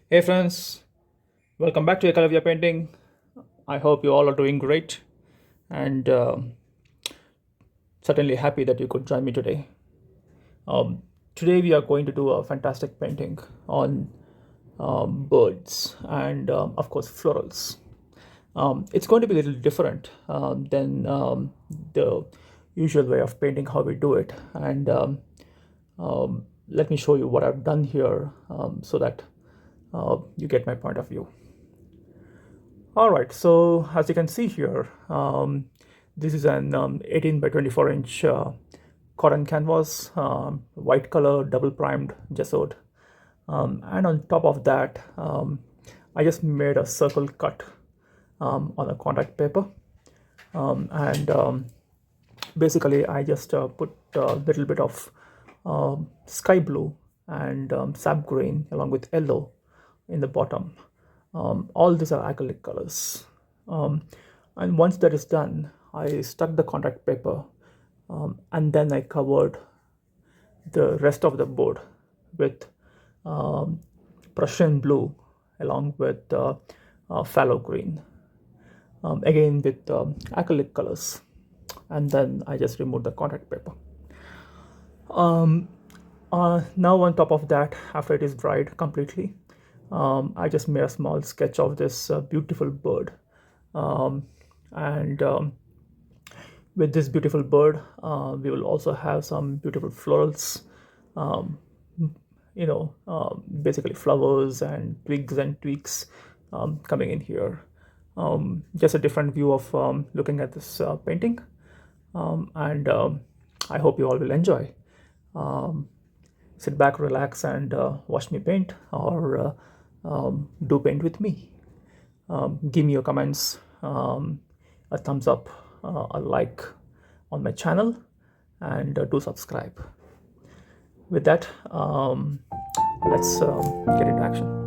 Hey friends, welcome back to Ekalavya Painting. I hope you all are doing great and certainly happy that you could join me today. Today we are going to do a fantastic painting on birds and of course florals. It's going to be a little different than the usual way of painting how we do it, and let me show you what I've done here so that you get my point of view. All right, so as you can see here, this is an 18 by 24 inch cotton canvas, white color, double primed gessoed. And on top of that, I just made a circle cut on a contact paper. And basically, I just put a little bit of sky blue and sap green along with yellow in the bottom. All these are acrylic colors. And once that is done, I stuck the contact paper and then I covered the rest of the board with Prussian blue along with phthalo green, again with acrylic colors. And then I just removed the contact paper. Now on top of that, after it is dried completely, I just made a small sketch of this beautiful bird. And with this beautiful bird, we will also have some beautiful florals, um, basically flowers and twigs and tweaks coming in here. Just a different view of looking at this painting. And I hope you all will enjoy. Sit back, relax, and watch me paint, or do paint with me. Give me your comments, a thumbs up, a like on my channel, and do subscribe. With that, let's get into action.